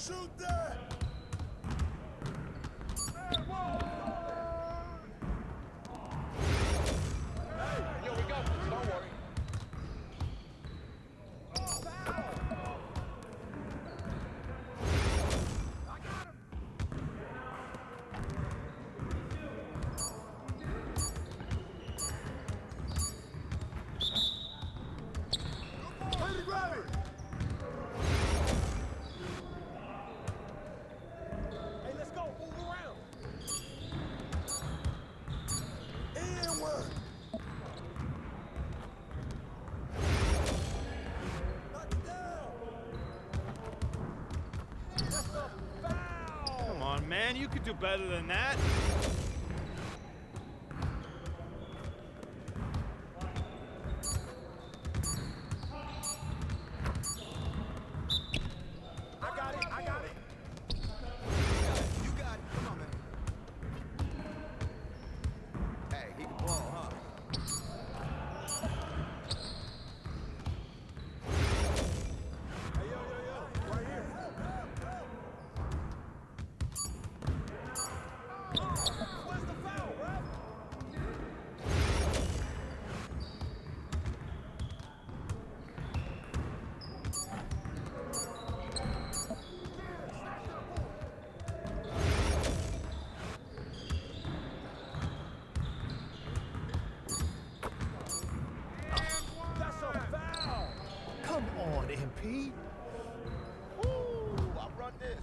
Shoot that! Hey, yo, we got this. Don't worry. Man, you could do better than that. I got it. You got it. Come on, man. Hey, he can ball, huh? Hey, yo. Right here. Where's the foul, ref? That's a foul. Come on, MP. Woo! I run this.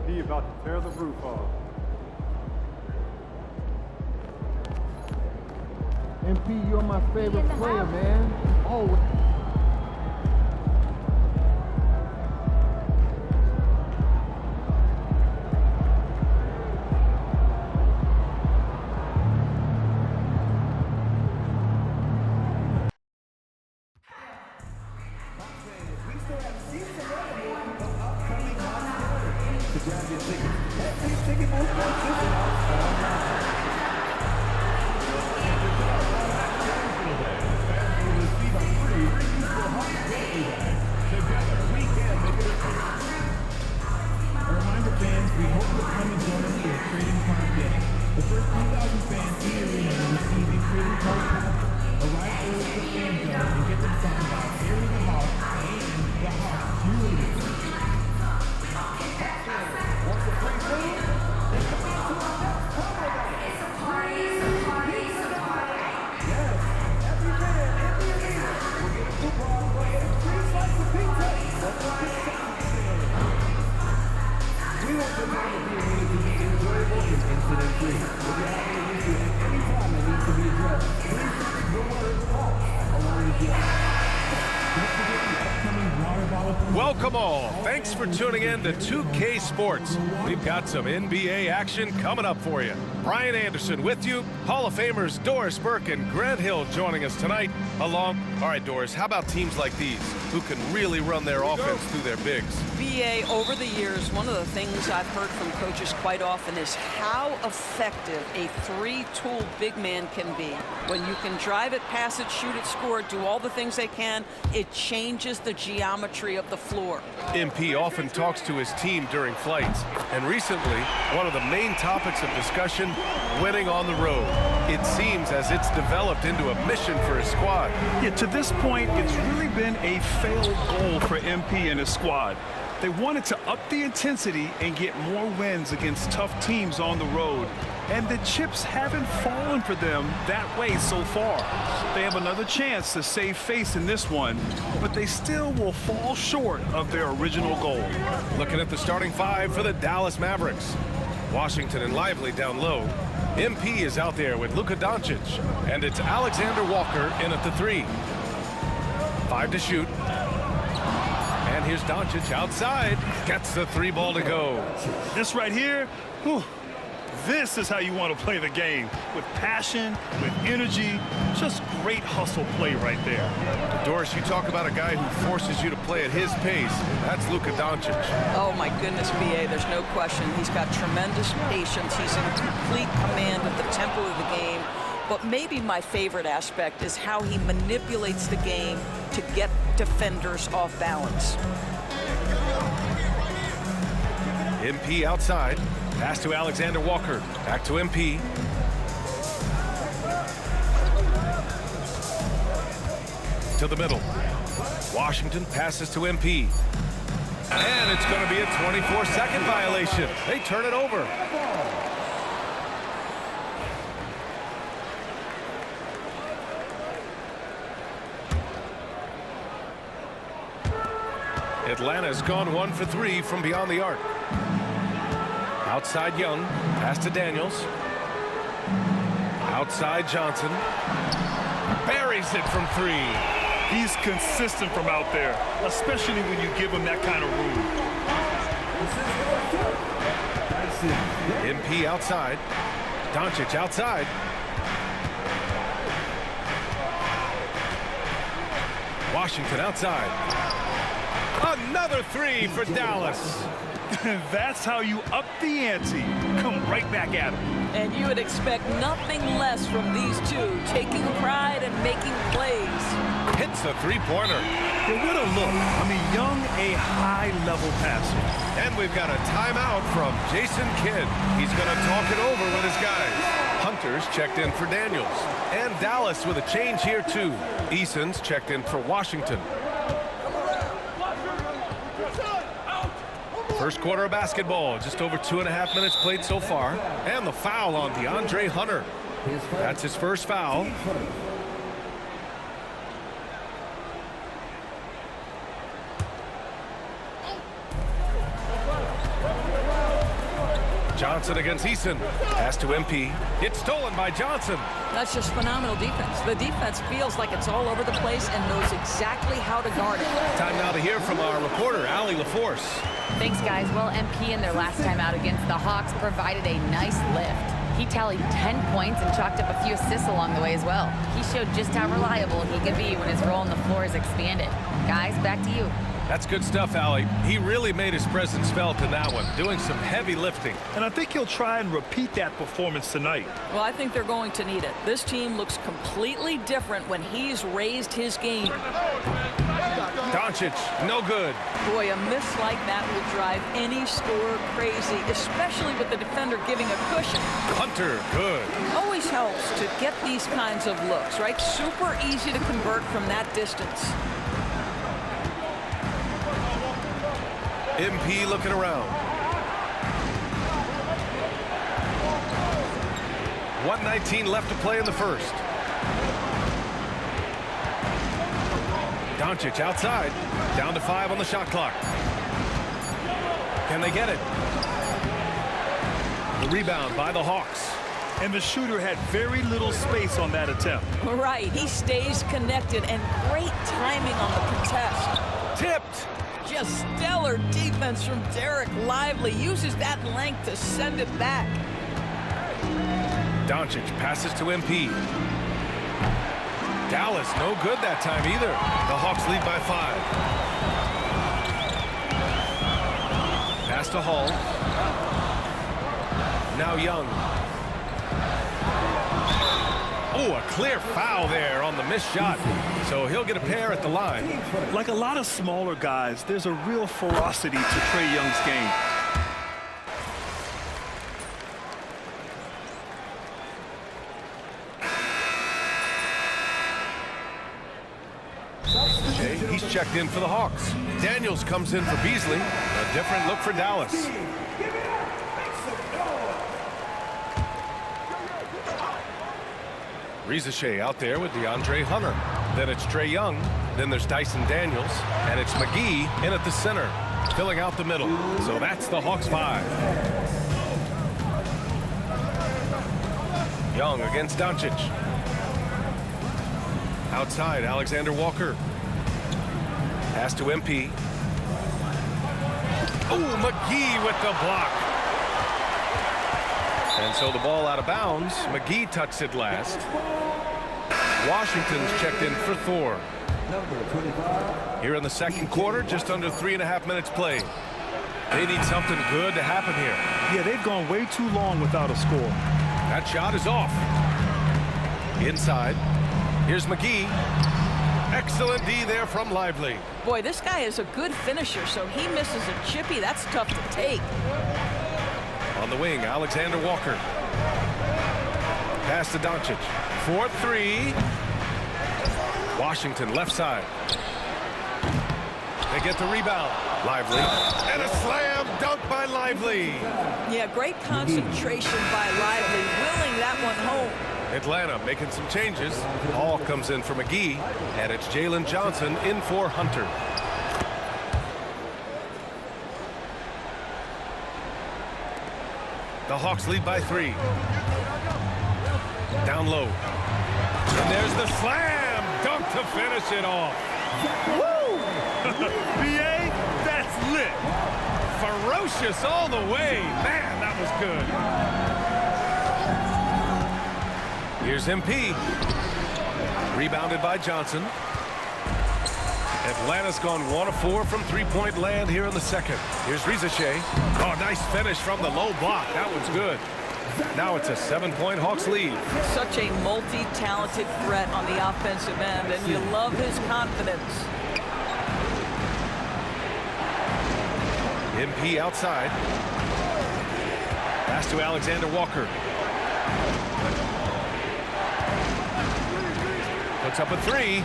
He about to tear the roof off. MP, you're my favorite player, man. Always. What's the free food? They come out to our next combo. Welcome all. Thanks for tuning in to 2K Sports. We've got some NBA action coming up for you. Brian Anderson with you. Hall of Famers Doris Burke and Grant Hill joining us tonight. All right, Doris, how about teams like these who can really run their offense through their bigs? BA, over the years, one of the things I've heard from coaches quite often is how effective a three-tool big man can be. When you can drive it, pass it, shoot it, score it, do all the things they can, it changes the geometry of the floor. MP often talks to his team during flights, and recently, one of the main topics of discussion, winning on the road. It seems as it's developed into a mission for his squad. Yeah, to this point, it's really been a failed goal for MP and his squad. They wanted to up the intensity and get more wins against tough teams on the road. And the chips haven't fallen for them that way so far. They have another chance to save face in this one, but they still will fall short of their original goal. Looking at the starting five for the Dallas Mavericks. Washington and Lively down low. MP is out there with Luka Doncic, and it's Alexander Walker in at the 3. 5 to shoot. And here's Doncic outside. Gets the 3 ball to go. This right here, whew, this is how you want to play the game. With passion, with energy, just great hustle play right there. Doris, you talk about a guy who forces you to play at his pace. That's Luka Doncic. Oh, my goodness, BA, there's no question. He's got tremendous patience. He's in complete command of the tempo of the game. But maybe my favorite aspect is how he manipulates the game to get defenders off balance. MP outside. Pass to Alexander Walker. Back to MP. To the middle. Washington passes to MP. And it's going to be a 24-second violation. They turn it over. Atlanta's gone 1 for 3 from beyond the arc. Outside Young, pass to Daniels. Outside Johnson. Buries it from 3. He's consistent from out there, especially when you give him that kind of room. MP outside. Doncic outside. Washington outside. Another 3 for Dallas. That's how you up the ante. Come right back at him. And you would expect nothing less from these two, taking pride and making plays. Hits the 3-pointer. But what a look. I mean, Young, a high-level passer. And we've got a timeout from Jason Kidd. He's going to talk it over with his guys. Hunter's checked in for Daniels. And Dallas with a change here, too. Eason's checked in for Washington. First quarter of basketball, just over 2.5 minutes played so far. And the foul on DeAndre Hunter. That's his first foul. Johnson against Eason. Pass to MP. It's stolen by Johnson. That's just phenomenal defense. The defense feels like it's all over the place and knows exactly how to guard it. Time now to hear from our reporter, Allie LaForce. Thanks, guys. Well, MP in their last time out against the Hawks provided a nice lift. He tallied 10 points and chalked up a few assists along the way as well. He showed just how reliable he could be when his role on the floor is expanded. Guys, back to you. That's good stuff, Allie. He really made his presence felt in that one, doing some heavy lifting. And I think he'll try and repeat that performance tonight. Well, I think they're going to need it. This team looks completely different when he's raised his game. Doncic, no good. Boy, a miss like that will drive any scorer crazy, especially with the defender giving a cushion. Hunter, good. Always helps to get these kinds of looks, right? Super easy to convert from that distance. MP looking around. 1:19 left to play in the first. Doncic outside. Down to 5 on the shot clock. Can they get it? The rebound by the Hawks. And the shooter had very little space on that attempt. Right. He stays connected, and great timing on the contest. Tipped. Just defense from Derek Lively. Uses that length to send it back. Doncic passes to MP. Dallas no good that time either. The Hawks lead by 5. Pass to Hall. Now Young. Oh, a clear foul there on the missed shot. So he'll get a pair at the line. Like a lot of smaller guys, there's a real ferocity to Trae Young's game. He's checked in for the Hawks. Daniels comes in for Beasley. A different look for Dallas. Rizachet out there with DeAndre Hunter. Then it's Trae Young. Then there's Dyson Daniels. And it's McGee in at the center, filling out the middle. So that's the Hawks 5. Young against Doncic. Outside, Alexander Walker. Pass to MP. Oh, McGee with the block. And so the ball out of bounds. McGee tucks it last. Washington's checked in for Thor. Here in the second quarter, just under 3.5 minutes played. They need something good to happen here. Yeah, they've gone way too long without a score. That shot is off. Inside. Here's McGee. Excellent D there from Lively. Boy, this guy is a good finisher, so he misses a chippy. That's tough to take. On the wing, Alexander Walker. Pass to Doncic. 4-3. Washington left side. They get the rebound. Lively. And a slam dunk by Lively. Yeah, great concentration by Lively, willing that one home. Atlanta making some changes. Hall comes in for McGee, and it's Jalen Johnson in for Hunter. The Hawks lead by 3. Down low. And there's the slam dunk to finish it off. Woo! BA, that's lit. Ferocious all the way. Man, that was good. Here's MP. Rebounded by Johnson. Atlanta's gone 1 of 4 from three-point land here in the second. Here's Rizachet. Oh, nice finish from the low block. That was good. Now it's a 7-point Hawks lead. Such a multi-talented threat on the offensive end, and you love his confidence. MP outside. Pass to Alexander Walker. Puts up a 3.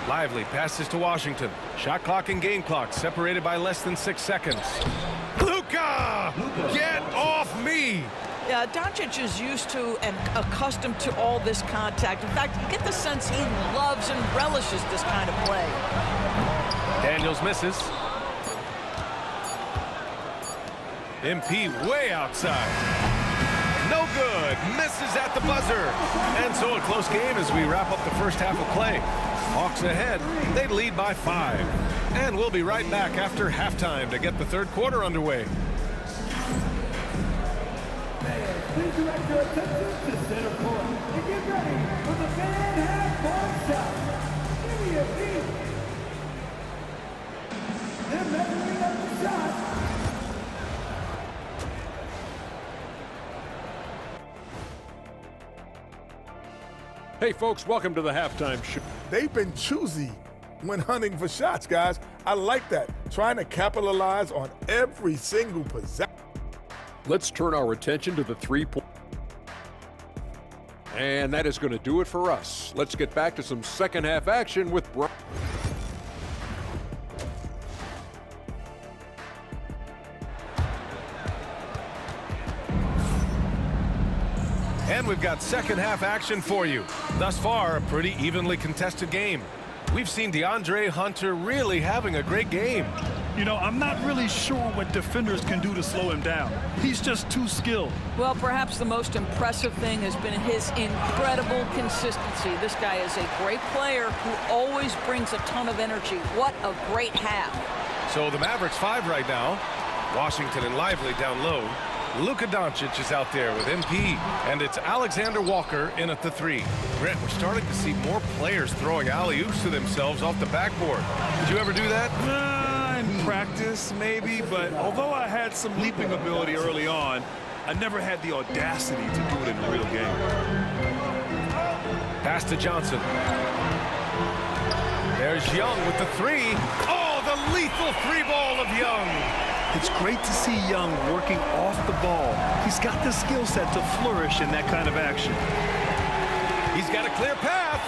Lively passes to Washington. Shot clock and game clock separated by less than 6 seconds. Luka! Get off me! Yeah, Doncic is used to and accustomed to all this contact. In fact, you get the sense he loves and relishes this kind of play. Daniels misses. MP way outside. No good. Misses at the buzzer. And so a close game as we wrap up the first half of play. Hawks ahead. They lead by 5. And we'll be right back after halftime to get the third quarter underway. Please direct your attention to center court and get ready for the fan half-court shot. Give me a beat. They're measuring up the shot. Hey folks, welcome to the halftime show. They've been choosy when hunting for shots, guys. I like that. Trying to capitalize on every single possession. Let's turn our attention to the three-point. And that is going to do it for us. Let's get back to some second half action with Brian. And we've got second half action for you. Thus far, a pretty evenly contested game. We've seen DeAndre Hunter really having a great game. You know, I'm not really sure what defenders can do to slow him down. He's just too skilled. Well, perhaps the most impressive thing has been his incredible consistency. This guy is a great player who always brings a ton of energy. What a great half. So the Mavericks 5 right now. Washington and Lively down low. Luka Doncic is out there with MP, and it's Alexander Walker in at the 3. Brent, we're starting to see more players throwing alley-oops to themselves off the backboard. Did you ever do that? In practice, maybe, but although I had some leaping ability early on, I never had the audacity to do it in a real game. Pass to Johnson. There's Young with the 3. Oh, the lethal 3-ball of Young. It's great to see Young working off the ball. He's got the skill set to flourish in that kind of action. He's got a clear path.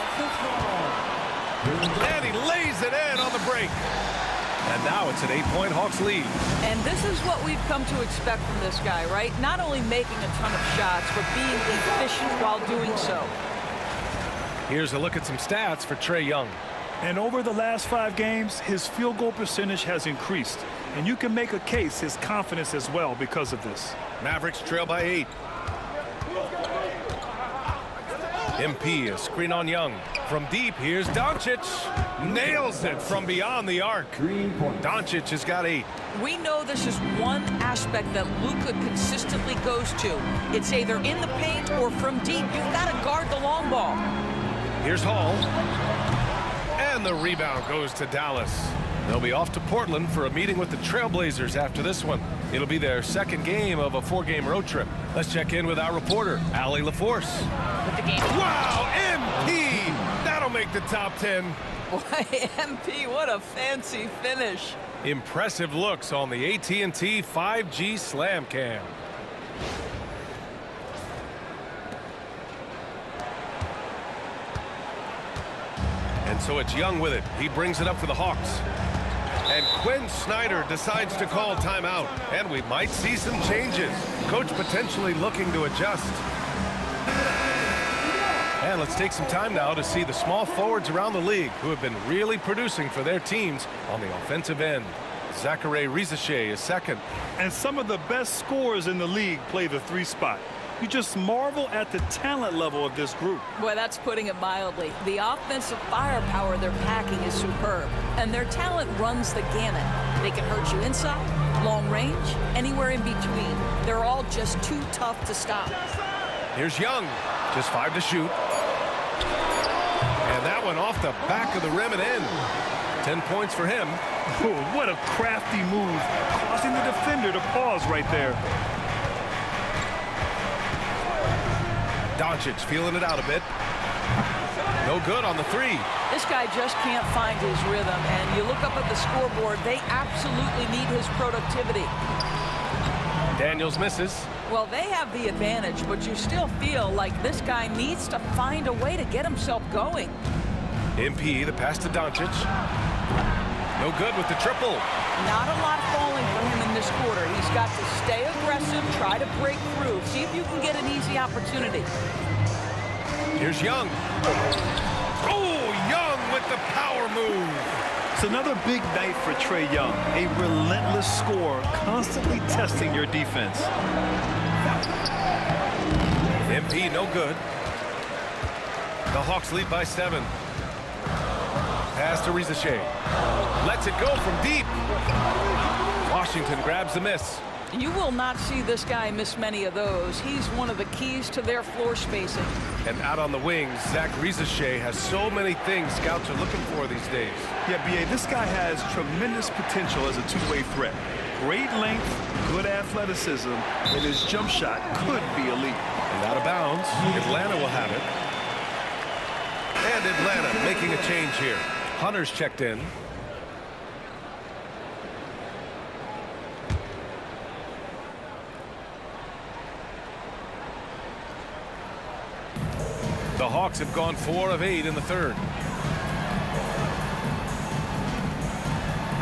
And he lays it in on the break. And now it's an 8-point Hawks lead. And this is what we've come to expect from this guy, right? Not only making a ton of shots, but being efficient while doing so. Here's a look at some stats for Trae Young. And over the last 5 games, his field goal percentage has increased. And you can make a case his confidence as well because of this. Mavericks trail by 8. MP, a screen on Young. From deep, here's Doncic. Nails it from beyond the arc. Doncic has got 8. We know this is one aspect that Luka consistently goes to. It's either in the paint or from deep. You've got to guard the long ball. Here's Hall. And the rebound goes to Dallas. They'll be off to Portland for a meeting with the Trailblazers after this one. It'll be their second game of a 4-game road trip. Let's check in with our reporter, Allie LaForce. With the game. Wow, MP! That'll make the top 10. Boy, MP, what a fancy finish. Impressive looks on the AT&T 5G Slam Cam. And so it's Young with it. He brings it up for the Hawks. And Quinn Snyder decides to call timeout. And we might see some changes. Coach potentially looking to adjust. And let's take some time now to see the small forwards around the league who have been really producing for their teams on the offensive end. Zachary Rizachet is second. And some of the best scorers in the league play the 3 spot. You just marvel at the talent level of this group. Boy, that's putting it mildly. The offensive firepower they're packing is superb, and their talent runs the gamut. They can hurt you inside, long range, anywhere in between. They're all just too tough to stop. Here's Young, just 5 to shoot. And that one off the back of the rim and in. 10 points for him. Oh, what a crafty move, causing the defender to pause right there. Doncic feeling it out a bit. No good on the 3. This guy just can't find his rhythm, and you look up at the scoreboard, they absolutely need his productivity. Daniels misses. Well, they have the advantage, but you still feel like this guy needs to find a way to get himself going. MP, the pass to Doncic. No good with the triple. Not a lot falling for him in this quarter. He's got to stay aggressive, try to break through, see if you can get an easy opportunity. Here's Young. Oh, Young with the power move. It's another big night for Trae Young, a relentless scorer, constantly testing your defense. MP, no good. The Hawks lead by 7. Pass to Rizachet. Lets it go from deep. Washington grabs the miss. You will not see this guy miss many of those. He's one of the keys to their floor spacing. And out on the wings, Zach Rizachet has so many things scouts are looking for these days. Yeah, B.A., this guy has tremendous potential as a two-way threat. Great length, good athleticism, and his jump shot could be elite. And out of bounds, Atlanta will have it. And Atlanta making a change here. Hunter's checked in. The Hawks have gone 4 of 8 in the third.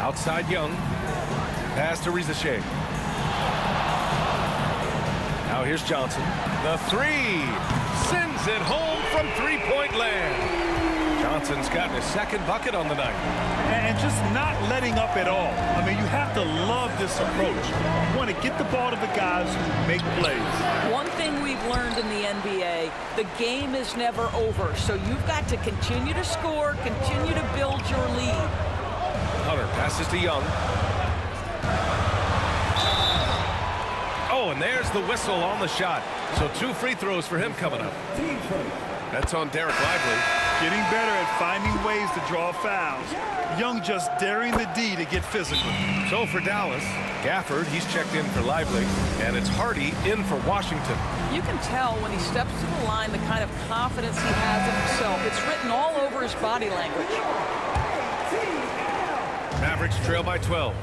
Outside Young. Pass to Rizachet. Now here's Johnson. The 3 sends it home from 3-point land. Johnson's gotten his second bucket on the night. And just not letting up at all. I mean, you have to love this approach. You want to get the ball to the guys who make plays. One thing we've learned in the NBA, the game is never over. So you've got to continue to score, continue to build your lead. Hunter pass Passes to Young. Oh, and there's the whistle on the shot. So 2 free throws for him coming up. That's on Derek Lively. Getting better at finding ways to draw fouls. Young just daring the D to get physical. So for Dallas, Gafford, he's checked in for Lively, and it's Hardy in for Washington. You can tell when he steps to the line the kind of confidence he has in himself. It's written all over his body language. Mavericks trail by 12.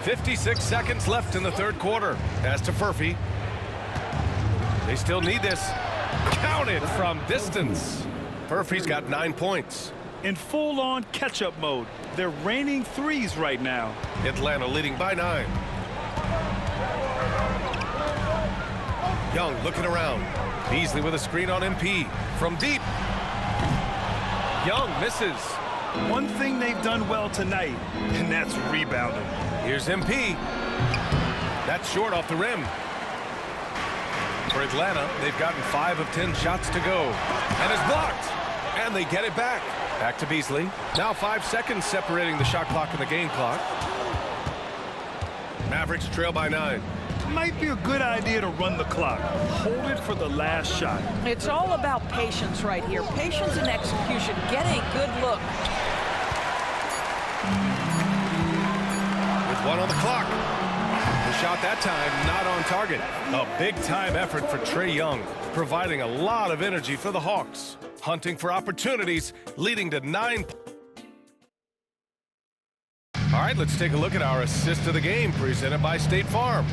56 seconds left in the third quarter. Pass to Furphy. They still need this. Counted from distance. Furphy's got 9 points. In full-on catch-up mode. They're raining threes right now. Atlanta leading by 9. Young looking around. Beasley with a screen on MP. From deep. Young misses. One thing they've done well tonight, and that's rebounding. Here's MP. That's short off the rim. For Atlanta, they've gotten 5 of 10 shots to go. And it's blocked. And they get it back. Back to Beasley. Now 5 seconds separating the shot clock and the game clock. Mavericks trail by 9. Might be a good idea to run the clock. Hold it for the last shot. It's all about patience right here. Patience and execution. Get a good look. With 1 on the clock. The shot that time not on target. A big-time effort for Trae Young, providing a lot of energy for the Hawks. Hunting for opportunities, leading to 9. All right, let's take a look at our assist of the game presented by State Farm.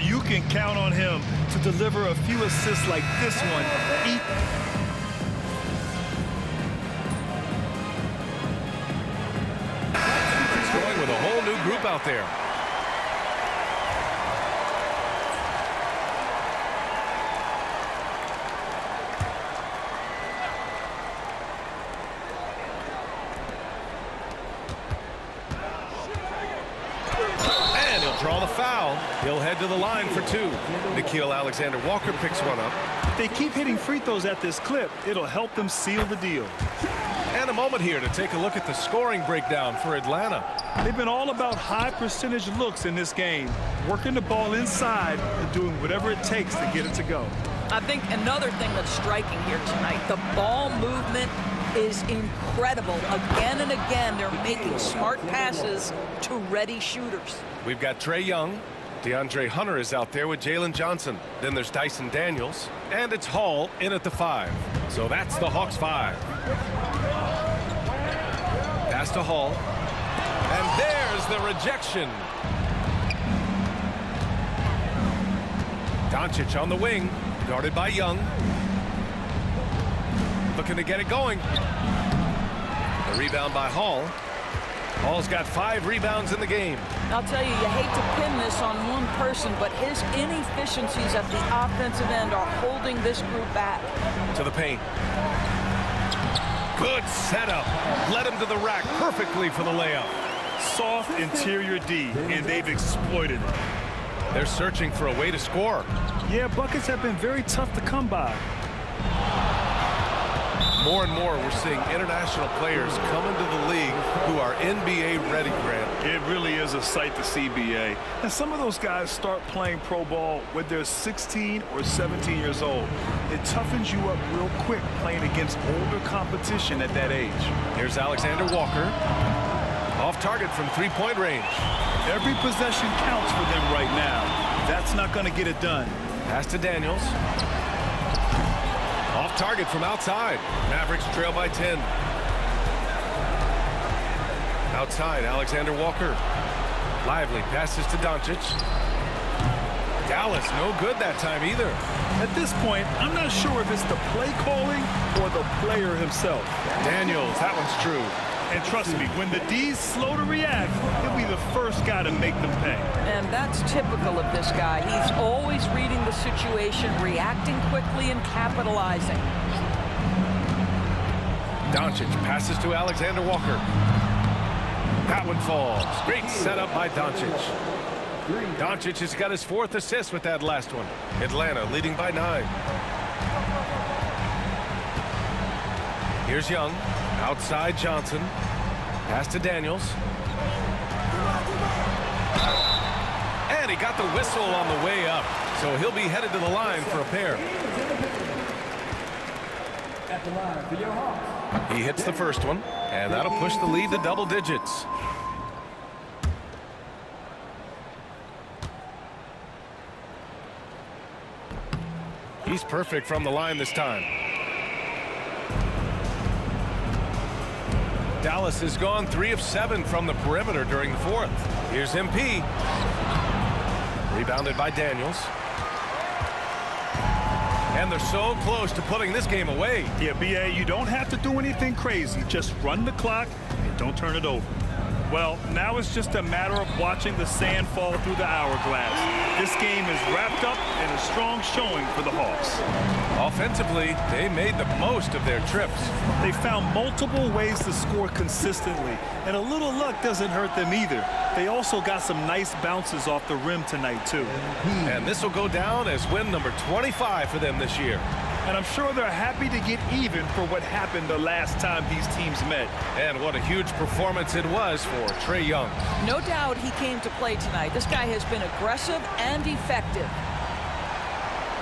You can count on him to deliver a few assists like this one. He's going with a whole new group out there. Draw the foul. He'll head to the line for 2. Nickeil Alexander-Walker picks one up. If they keep hitting free throws at this clip, it'll help them seal the deal. And a moment here to take a look at the scoring breakdown for Atlanta. They've been all about high percentage looks in this game, working the ball inside and doing whatever it takes to get it to go. I think another thing that's striking here tonight, the ball movement is incredible. Again and again, they're making smart passes to ready shooters. We've got Trae Young. DeAndre Hunter is out there with Jalen Johnson. Then there's Dyson Daniels. And it's Hall in at the 5. So that's the Hawks 5. Pass to Hall. And there's the rejection. Doncic on the wing, guarded by Young. Looking to get it going. A rebound by Hall. Hall's got 5 rebounds in the game. I'll tell you, you hate to pin this on one person, but his inefficiencies at the offensive end are holding this group back. To the paint. Good setup. Led him to the rack perfectly for the layup. Soft interior D, and they've exploited it. They're searching for a way to score. Yeah, buckets have been very tough to come by. More and more, we're seeing international players come into the league who are NBA ready, Grant. It really is a sight to see, BA. And some of those guys start playing pro ball when they're 16 or 17 years old. It toughens you up real quick playing against older competition at that age. Here's Alexander Walker. Off target from 3-point range. Every possession counts for them right now. That's not going to get it done. Pass to Daniels. Off target from outside. Mavericks trail by 10. Outside, Alexander Walker. Lively passes to Doncic. Dallas, no good that time either. At this point, I'm not sure if it's the play calling or the player himself. Daniels, that one's true. And trust me, when the D's slow to react, he'll be the first guy to make them pay. And that's typical of this guy. He's always reading the situation, reacting quickly and capitalizing. Doncic passes to Alexander Walker. That one falls. Great setup by Doncic. Doncic has got his 4th assist with that last one. Atlanta leading by 9. Here's Young. Outside Johnson. Pass to Daniels. And he got the whistle on the way up. So he'll be headed to the line for a pair. At the line for your Hawks. He hits the first one, and that'll push the lead to double digits. He's perfect from the line this time. Dallas has gone 3 of 7 from the perimeter during the fourth. Here's MP. Rebounded by Daniels. And they're so close to putting this game away. Yeah, BA, you don't have to do anything crazy. Just run the clock and don't turn it over. Well, now it's just a matter of watching the sand fall through the hourglass. This game is wrapped up in a strong showing for the Hawks. Offensively, they made the most of their trips. They found multiple ways to score consistently, and a little luck doesn't hurt them either. They also got some nice bounces off the rim tonight, too. And this will go down as win number 25 for them this year. And I'm sure they're happy to get even for what happened the last time these teams met. And what a huge performance it was for Trae Young. No doubt he came to play tonight. This guy has been aggressive and effective.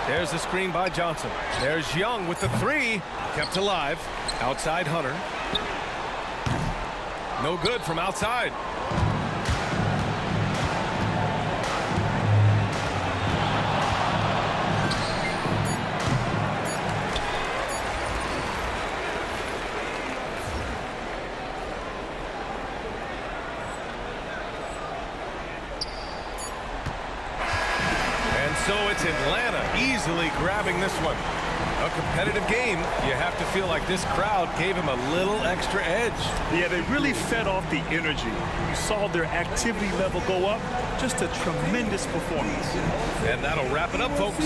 There's the screen by Johnson. There's Young with the 3. Kept alive. Outside Hunter. No good from outside. So it's Atlanta easily grabbing this one. A competitive game. You have to feel like this crowd gave him a little extra edge. Yeah, they really fed off the energy. You saw their activity level go up. Just a tremendous performance. And that'll wrap it up, folks.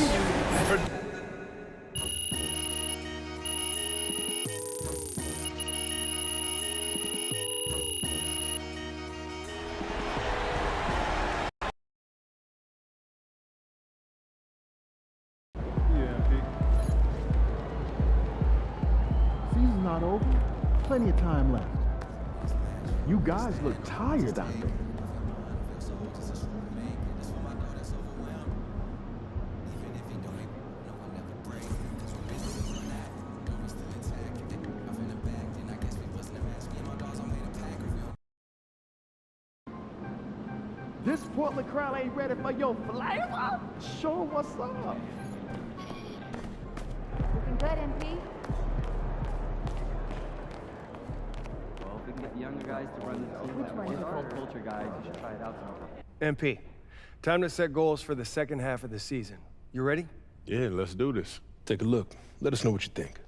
Season's not over. Plenty of time left. You guys look tired out there. This Portland crowd ain't ready for your flavor? Show 'em what's up. Looking good, MP. Well, if we can get the younger guys to run the team, that difficult culture guys, you should try it out sometime. MP, time to set goals for the second half of the season. You ready? Yeah, let's do this. Take a look. Let us know what you think.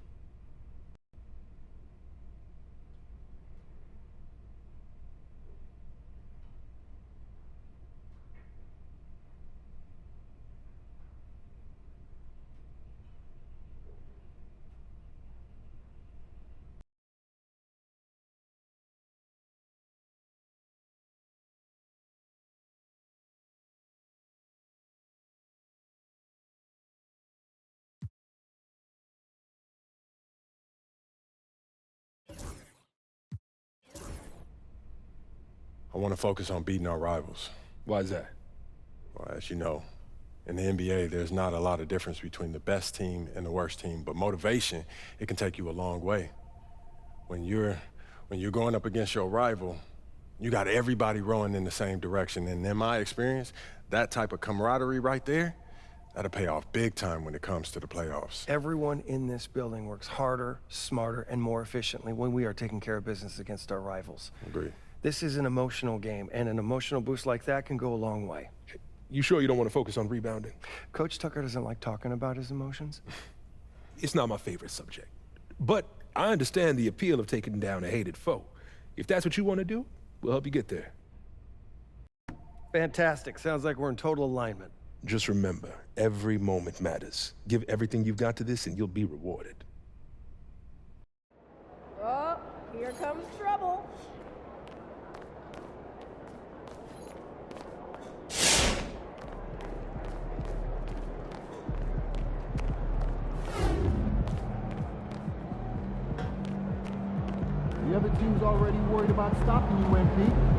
I want to focus on beating our rivals. Why is that? Well, as you know, in the NBA, there's not a lot of difference between the best team and the worst team, but motivation, it can take you a long way. When you're going up against your rival, you got everybody rowing in the same direction, and in my experience, that type of camaraderie right there, that'll pay off big time when it comes to the playoffs. Everyone in this building works harder, smarter, and more efficiently when we are taking care of business against our rivals. Agreed. This is an emotional game, and an emotional boost like that can go a long way. You sure you don't want to focus on rebounding? Coach Tucker doesn't like talking about his emotions. It's not my favorite subject. But I understand the appeal of taking down a hated foe. If that's what you want to do, we'll help you get there. Fantastic. Sounds like we're in total alignment. Just remember, every moment matters. Give everything you've got to this and you'll be rewarded. Oh, here comes trouble. The other team's already worried about stopping you, MP.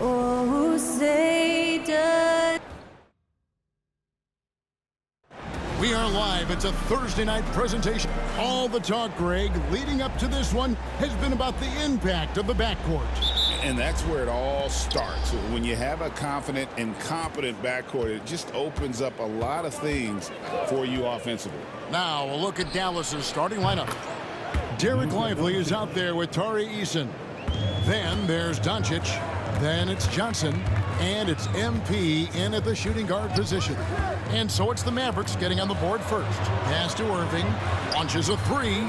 Oh, say does. We are live. It's a Thursday night presentation. All the talk, Greg, leading up to this one has been about the impact of the backcourt. And that's where it all starts. When you have a confident and competent backcourt, it just opens up a lot of things for you offensively. Now, a look at Dallas's starting lineup. Derek Lively is out there with Tari Eason. Then there's Doncic. Then it's Johnson. And it's MP in at the shooting guard position. And so it's the Mavericks getting on the board first. Pass to Irving. Launches a three.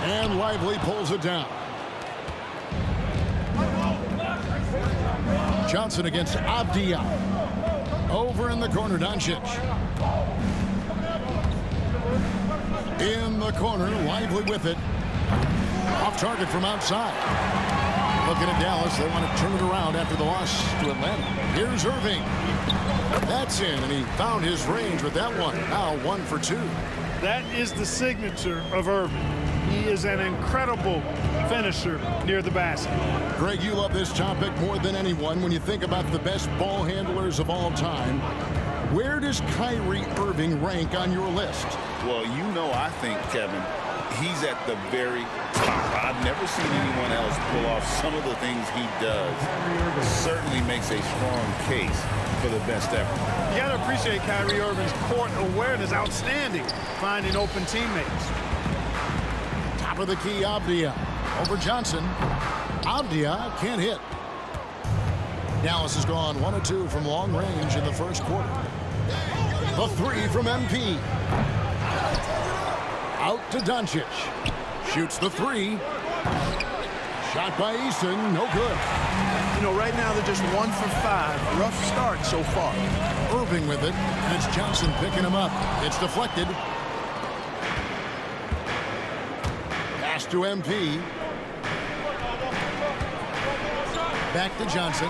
And Lively pulls it down. Johnson against Avdia. Over in the corner, Doncic. In the corner, Lively with it. Off target from outside. Looking at Dallas, they want to turn it around after the loss to Atlanta. Here's Irving. That's in, and he found his range with that one. Now 1 for 2. That is the signature of Irving. He is an incredible finisher near the basket. Greg, you love this topic more than anyone. When you think about the best ball handlers of all time, where does Kyrie Irving rank on your list? Well, you know, I think, Kevin, he's at the very top. I've never seen anyone else pull off some of the things he does. Certainly makes a strong case for the best ever. You got to appreciate Kyrie Irving's court awareness, outstanding, finding open teammates. Top of the key, Avdia over Johnson. Avdia can't hit. Dallas has gone 1 of 2 from long range in the first quarter. The three from MP. Out to Doncic. Shoots the three. Shot by Eason, no good. You know, right now they're just 1 for 5. Rough start so far. Irving with it, and it's Johnson picking him up. It's deflected. Pass to MP. Back to Johnson.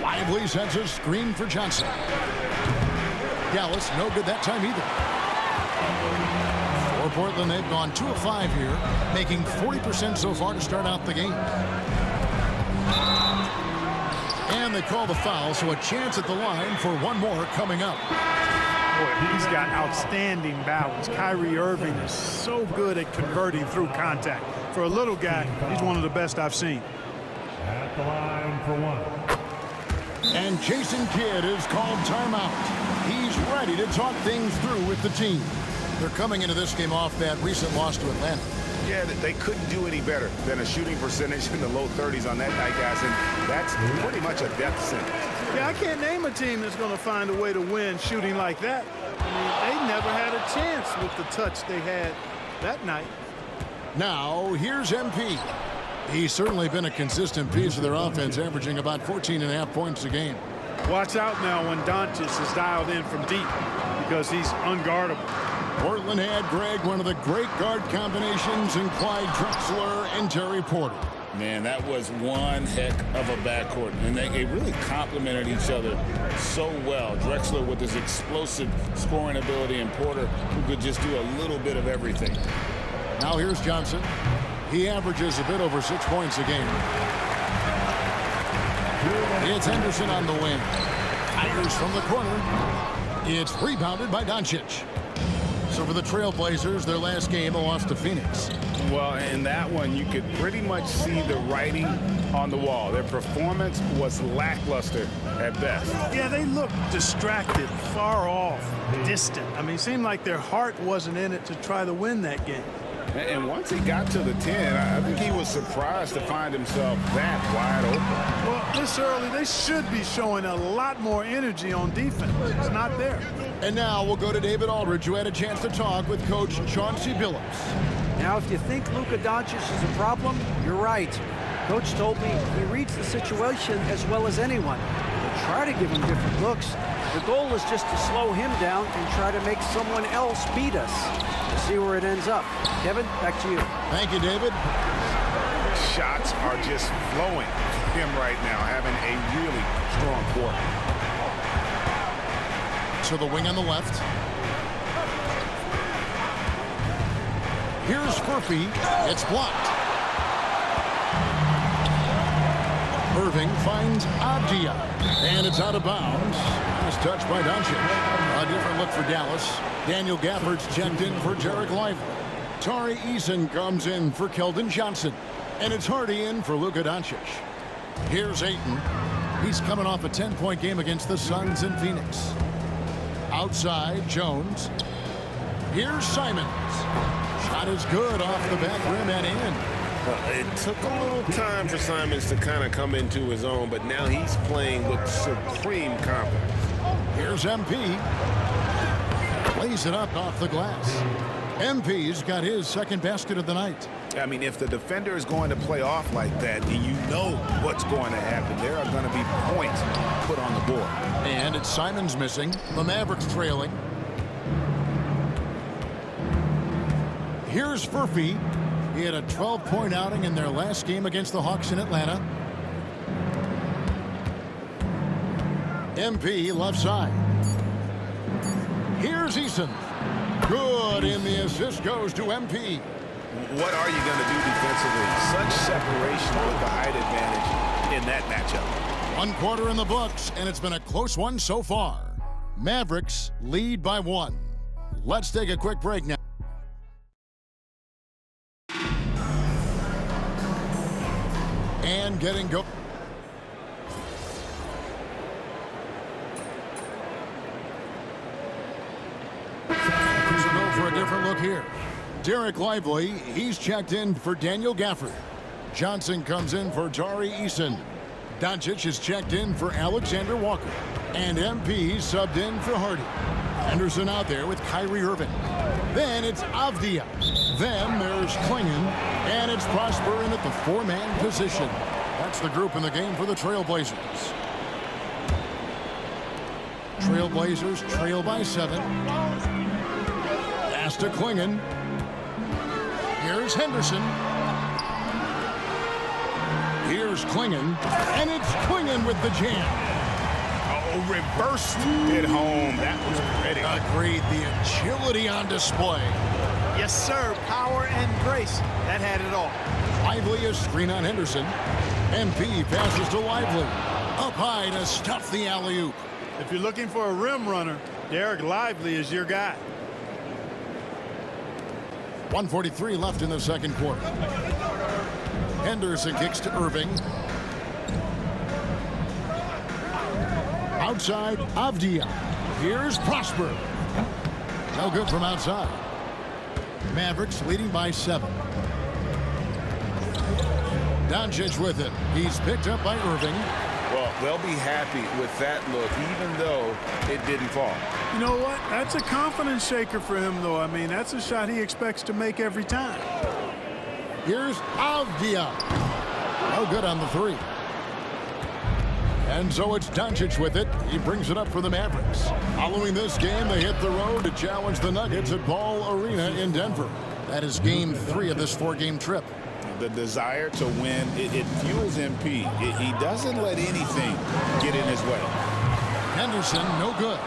Lively sends a screen for Johnson. Dallas, no good that time either. For Portland, they've gone 2 of 5 here, making 40% so far to start out the game. And they call the foul, so a chance at the line for one more coming up. Boy, he's got outstanding balance. Kyrie Irving is so good at converting through contact. For a little guy, he's one of the best I've seen. At the line for one. And Jason Kidd is called timeout. He's ready to talk things through with the team. They're coming into this game off that recent loss to Atlanta. Yeah, they couldn't do any better than a shooting percentage in the low 30s on that night, guys, and that's pretty much a death sentence. Yeah, I can't name a team that's going to find a way to win shooting like that. I mean, they never had a chance with the touch they had that night. Now, here's MP. He's certainly been a consistent piece of their offense, averaging about 14.5 points a game. Watch out now when Doncic is dialed in from deep because he's unguardable. Portland had, Greg, one of the great guard combinations in Clyde Drexler and Terry Porter. Man, that was one heck of a backcourt, and they really complemented each other so well. Drexler with his explosive scoring ability, and Porter who could just do a little bit of everything. Now here's Johnson. He averages a bit over 6 points a game. It's Henderson on the wing. Fires from the corner. It's rebounded by Doncic. So for the Trailblazers, their last game, a loss to Phoenix. Well, in that one, you could pretty much see the writing on the wall. Their performance was lackluster at best. Yeah, they looked distracted, far off, distant. I mean, it seemed like their heart wasn't in it to try to win that game. And once he got to the 10, I think he was surprised to find himself that wide open. Well, this early, they should be showing a lot more energy on defense. It's not there. And now we'll go to David Aldridge, who had a chance to talk with Coach Chauncey Billups. Now, if you think Luka Doncic is a problem, you're right. Coach told me he reads the situation as well as anyone. We'll try to give him different looks. The goal is just to slow him down and try to make someone else beat us. We'll see where it ends up. Kevin, back to you. Thank you, David. Shots are just flowing for him right now, having a really strong quarter. To the wing on the left. Here's Furphy. It's blocked. Irving finds Avdia. And it's out of bounds. Nice touch by Doncic. A different look for Dallas. Daniel Gafford's checked in for Derek Lively. Tari Eason comes in for Keldon Johnson. And it's Hardy in for Luka Doncic. Here's Ayton. He's coming off a 10-point game against the Suns in Phoenix. Outside, Jones. Here's Simons. Shot is good off the back rim and in. It took a little time for Simons to kind of come into his own, but now he's playing with supreme confidence. Here's MP. Plays it up off the glass. MP's got his second basket of the night. I mean, if the defender is going to play off like that, and you know what's going to happen, there are going to be points put on the board. And it's Simons missing. The Mavericks trailing. Here's Furphy. He had a 12-point outing in their last game against the Hawks in Atlanta. MP left side. Here's Eason. Good, and the assist goes to MP. What are you going to do defensively? Such separation with the height advantage in that matchup. 1 quarter in the books, and it's been a close one so far. Mavericks lead by 1. Let's take a quick break now. And getting go. So go for a different look here. Derek Lively, he's checked in for Daniel Gafford. Johnson comes in for Tari Eason. Doncic is checked in for Alexander Walker. And MP subbed in for Hardy. Henderson out there with Kyrie Irving. Then it's Avdia. Then there's Klingon. And it's Prosper in at the 4-man position. That's the group in the game for the Trailblazers. Trailblazers trail by 7. Pass to Klingon. Here's Henderson. Here's Klingon. And it's Klingon with the jam. Oh, reversed it home. That was pretty. Agreed. The agility on display. Yes, sir. Power and grace. That had it all. Lively is screen on Henderson. MP passes to Lively. Up high to stuff the alley-oop. If you're looking for a rim runner, Derek Lively is your guy. 1:43 left in the second quarter. Henderson kicks to Irving. Outside, Avdia. Here's Prosper. No good from outside. Mavericks leading by 7. Doncic with it. He's picked up by Irving. Well, they'll be happy with that look, even though it didn't fall. You know what? That's a confidence shaker for him, though. I mean, that's a shot he expects to make every time. Here's Avdia. No good on the 3. And so it's Doncic with it. He brings it up for the Mavericks. Following this game, they hit the road to challenge the Nuggets at Ball Arena in Denver. That is game 3 of this 4-game trip. The desire to win, it fuels MP. He doesn't let anything get in his way. Henderson, no good.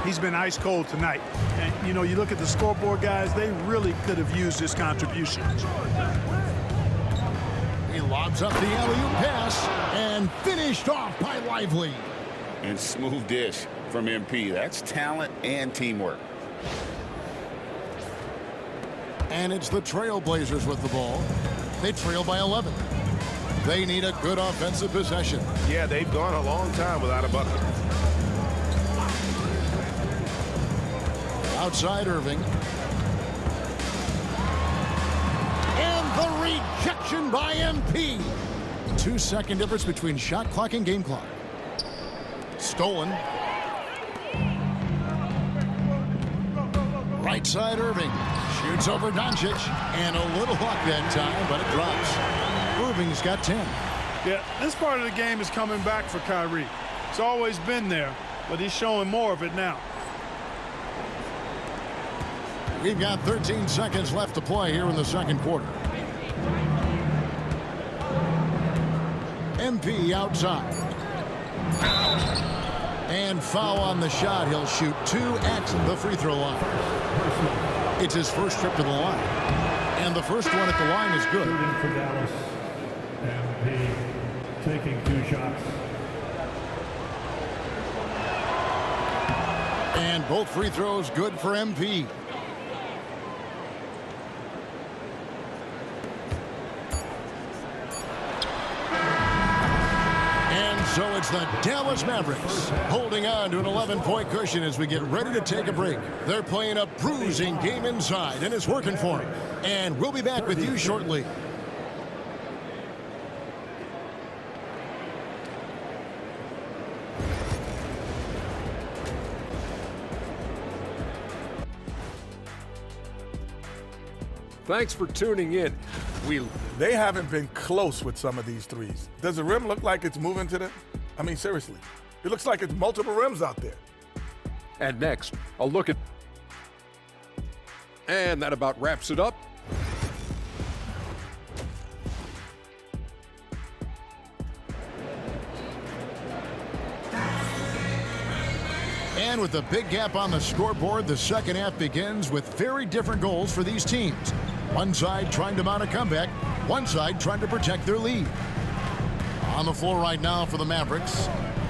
He's been ice cold tonight. And, you know, you look at the scoreboard, guys, they really could have used his contribution. He lobs up the alley-oop pass and finished off by Lively. And smooth dish from MP. That's talent and teamwork. And it's the Trailblazers with the ball. They trail by 11. They need a good offensive possession. Yeah, they've gone a long time without a bucket. Outside Irving. And the rejection by MP. 2-second difference between shot clock and game clock. Stolen. Right side Irving. Shoots over Doncic. And a little luck that time, but it drops. Irving's got 10. Yeah, this part of the game is coming back for Kyrie. It's always been there, but he's showing more of it now. We've got 13 seconds left to play here in the second quarter. MP outside. And foul on the shot. He'll shoot 2 at the free throw line. It's his first trip to the line. And the first one at the line is good. Shooting for Dallas. MP taking 2 shots. And both free throws good for MP. So it's the Dallas Mavericks holding on to an 11-point cushion as we get ready to take a break. They're playing a bruising game inside, and it's working for them. And we'll be back with you shortly. Thanks for tuning in. They haven't been close with some of these threes. Does the rim look like it's moving to them? I mean, seriously. It looks like it's multiple rims out there. And next, a look at... And that about wraps it up. And with a big gap on the scoreboard, the second half begins with very different goals for these teams. One side trying to mount a comeback, one side trying to protect their lead. On the floor right now for the Mavericks,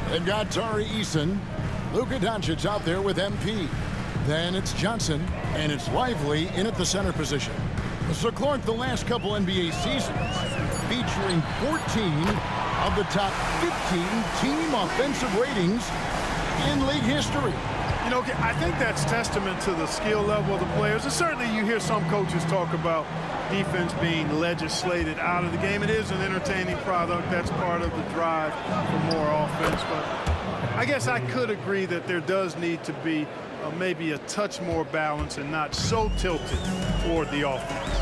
they've got Tari Eason. Luka Doncic out there with MP. Then it's Johnson, and it's Lively in at the center position. So Clark, the last couple NBA seasons featuring 14 of the top 15 team offensive ratings in league history. You know, I think that's testament to the skill level of the players. And certainly you hear some coaches talk about defense being legislated out of the game. It is an entertaining product. That's part of the drive for more offense. But I guess I could agree that there does need to be maybe a touch more balance and not so tilted toward the offense.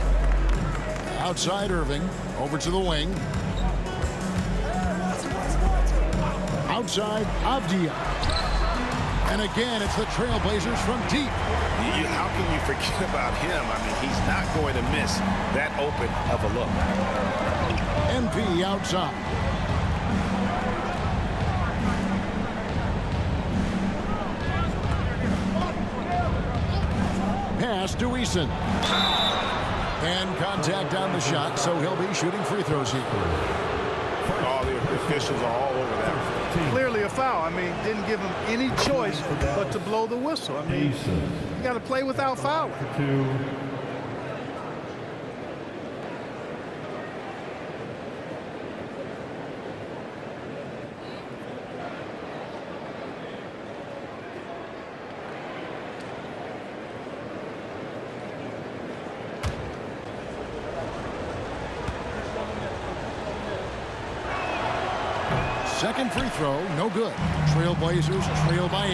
Outside Irving, over to the wing. Outside Avdia. And again, it's the Trailblazers from deep. How can you forget about him? I mean, he's not going to miss that open of a look. MP outside. Pass to Eason. And contact on the shot, so he'll be shooting free throws here. All the officials are all over that. Clearly a foul. I mean, didn't give him any choice but to blow the whistle. I mean, you got to play without fouling. Second free throw, no good. Trailblazers trail by 8.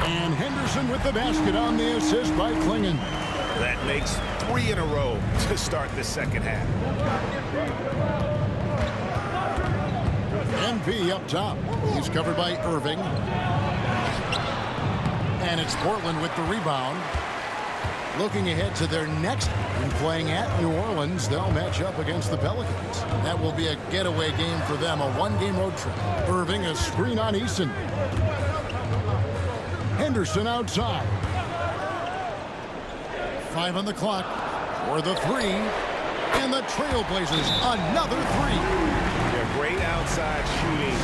And Henderson with the basket on the assist by Klingon. That makes 3 in a row to start the second half. MP up top. He's covered by Irving. And it's Portland with the rebound. Looking ahead to their next game, playing at New Orleans, they'll match up against the Pelicans. That will be a getaway game for them, a one-game road trip. Irving, a screen on Eason. Henderson outside. 5 on the clock for the 3. And the Trailblazers, another 3. Yeah, great outside shooting,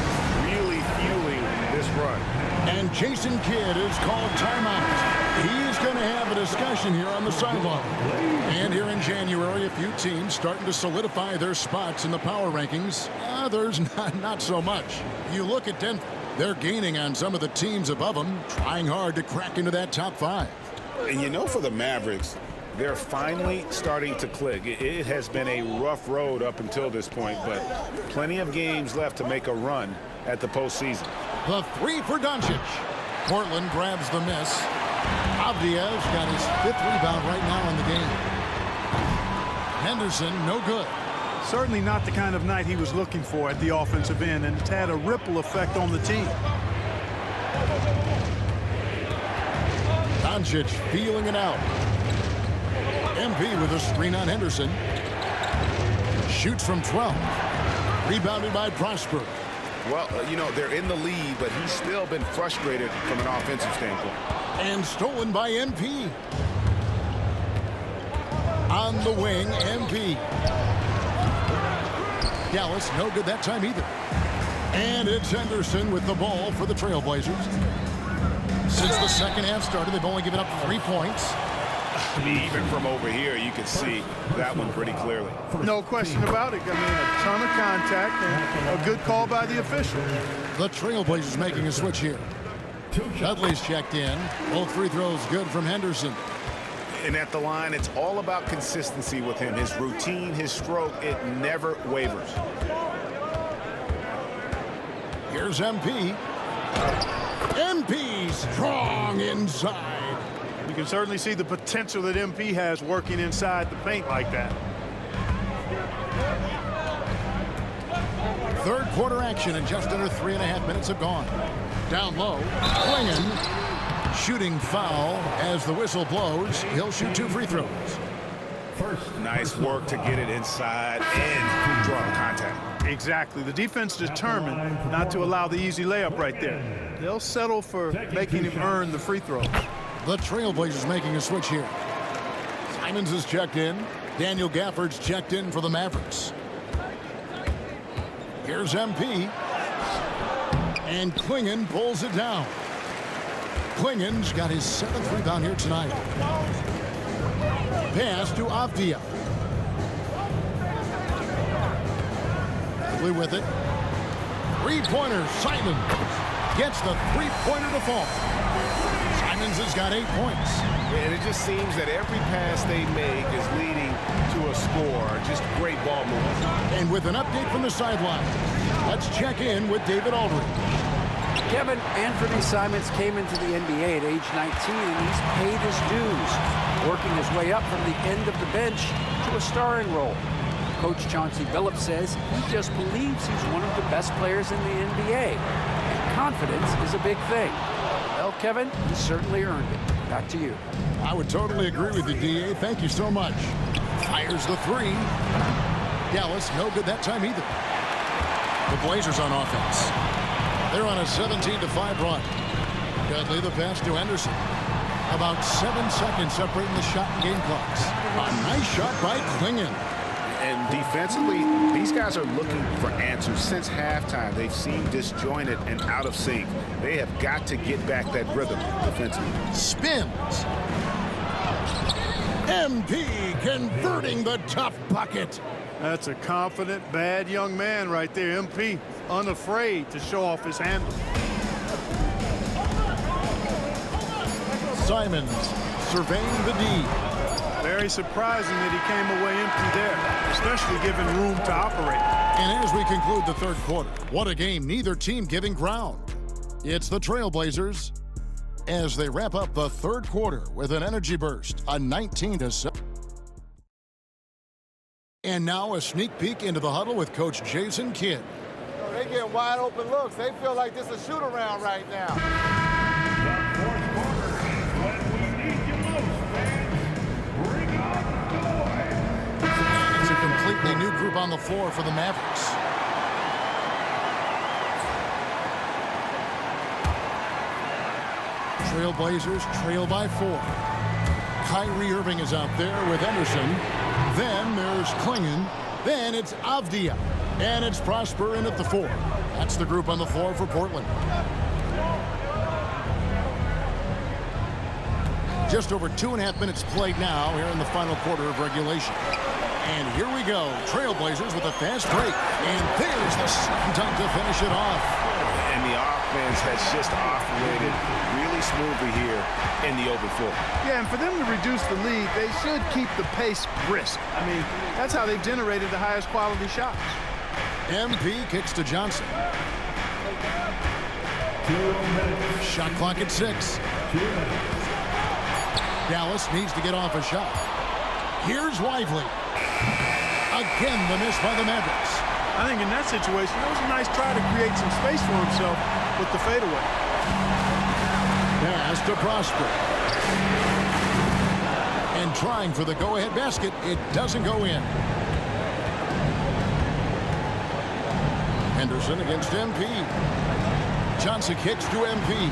really fueling this run. And Jason Kidd is called timeout. He's going to have a discussion here on the sideline. And here in January, a few teams starting to solidify their spots in the power rankings. Others not so much. You look at Denver, they're gaining on some of the teams above them, trying hard to crack into that top 5. And you know, for the Mavericks, they're finally starting to click. It has been a rough road up until this point, but plenty of games left to make a run at the postseason. The 3 for Doncic. Portland grabs the miss. Avdia's got his 5th rebound right now in the game. Henderson, no good. Certainly not the kind of night he was looking for at the offensive end, and it's had a ripple effect on the team. Doncic feeling it out. MP with a screen on Henderson. Shoots from 12. Rebounded by Prosper. Well, you know, they're in the lead, but he's still been frustrated from an offensive standpoint. And stolen by MP. On the wing, MP. Dallas, no good that time either. And it's Henderson with the ball for the Trailblazers. Since the second half started, they've only given up 3 points. I mean, even from over here, you can see that one pretty clearly. No question about it. I mean, a ton of contact and a good call by the official. The Trailblazers making a switch here. Dudley's checked in. Both free throws good from Henderson. And at the line, it's all about consistency with him. His routine, his stroke, it never wavers. Here's MP. MP strong inside. You can certainly see the potential that MP has working inside the paint like that. Third quarter action, and just under 3.5 minutes have gone. Down low, Klingon, shooting foul as the whistle blows. He'll shoot 2 free throws. Nice work to get it inside and draw contact. Exactly. The defense determined not to allow the easy layup right there. They'll settle for making him earn the free throw. The Trailblazers making a switch here. Simons is checked in. Daniel Gafford's checked in for the Mavericks. Here's MP. And Klingon pulls it down. Klingon's got his 7th rebound here tonight. Pass to Avdia. Quickly with it. 3-pointer, Simons. Gets the 3-pointer to fall. Simons has got 8 points. And it just seems that every pass they make is leading to a score. Just great ball movement. And with an update from the sideline, let's check in with David Aldridge. Kevin, Anthony Simons came into the NBA at age 19, and he's paid his dues, working his way up from the end of the bench to a starring role. Coach Chauncey Billups says he just believes he's one of the best players in the NBA. And confidence is a big thing. Well, Kevin, he certainly earned it. Back to you. I would totally agree with you, D.A. Thank you so much. Fires the 3. Dallas, no good that time either. The Blazers on offense. They're on a 17-5 run. Dudley the pass to Henderson. About 7 seconds separating the shot and game clocks. A nice shot by Klingon. And defensively, these guys are looking for answers. Since halftime, they've seemed disjointed and out of sync. They have got to get back that rhythm defensively. Spins. MP converting the tough bucket. That's a confident, bad young man right there. MP, unafraid to show off his handle. Simons surveying the D. Very surprising that he came away empty there, especially given room to operate. And as we conclude the third quarter, what a game, neither team giving ground. It's the Trailblazers as they wrap up the third quarter with an energy burst, a 19-7. And now a sneak peek into the huddle with Coach Jason Kidd. They get wide open looks. They feel like this is a shoot around right now. And it's a completely new group on the floor for the Mavericks. Trailblazers trail by 4. Kyrie Irving is out there with Henderson. Then there's Klingon. Then it's Avdia. And it's Prosper in at the 4. That's the group on the floor for Portland. Just over 2.5 minutes played now here in the final quarter of regulation. And here we go. Trailblazers with a fast break. And there's the slam dunk to finish it off. And the offense has just operated really smoothly here in the open floor. Yeah, and for them to reduce the lead, they should keep the pace brisk. I mean, that's how they've generated the highest quality shots. MP kicks to Johnson. Shot clock at 6. Dallas needs to get off a shot. Here's Lively. Again, the miss by the Mavericks. I think in that situation, it was a nice try to create some space for himself with the fadeaway. Pass to Prosper. And trying for the go-ahead basket, it doesn't go in. Henderson against MP. Johnson kicks to MP.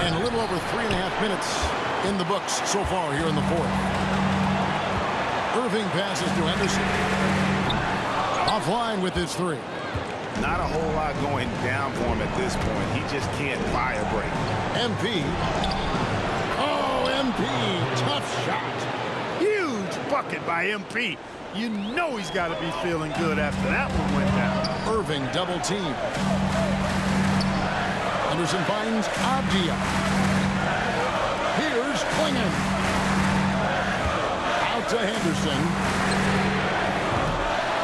And a little over 3.5 minutes in the books so far here in the fourth. Irving passes to Henderson. Offline with his 3. Not a whole lot going down for him at this point. He just can't buy a break. MP. Oh, MP. Tough shot. Huge bucket by MP. You know he's got to be feeling good after that one went down. Irving double team. Henderson finds Avdia. Here's Klingon. Out to Henderson.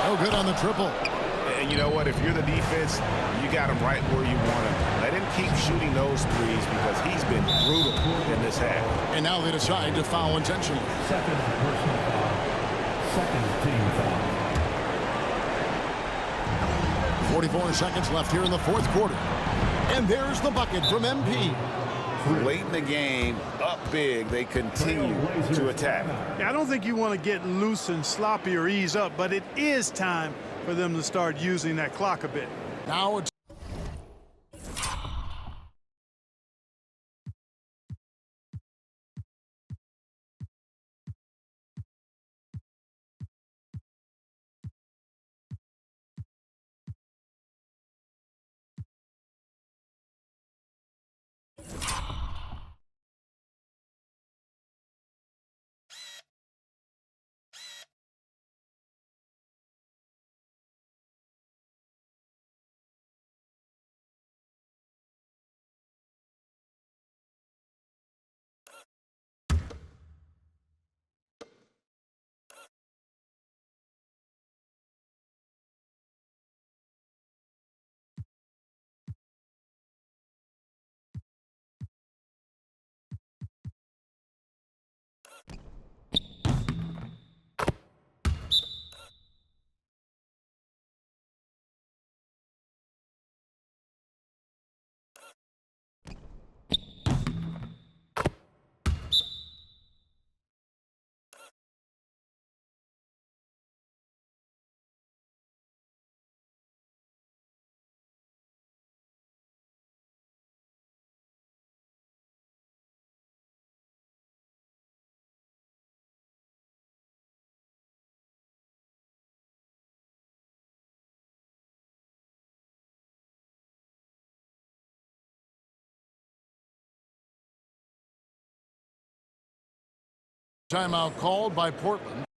No good on the triple. And you know what? If you're the defense, you got him right where you want him. Let him keep shooting those threes because he's been brutal in this half. And now they decide to foul intentionally. Second personal foul. Second team foul. 44 seconds left here in the fourth quarter. And there's the bucket from MP. Late in the game, up big, they continue to attack. Yeah, I don't think you want to get loose and sloppy or ease up, but it is time for them to start using that clock a bit. Now it's timeout called by Portland.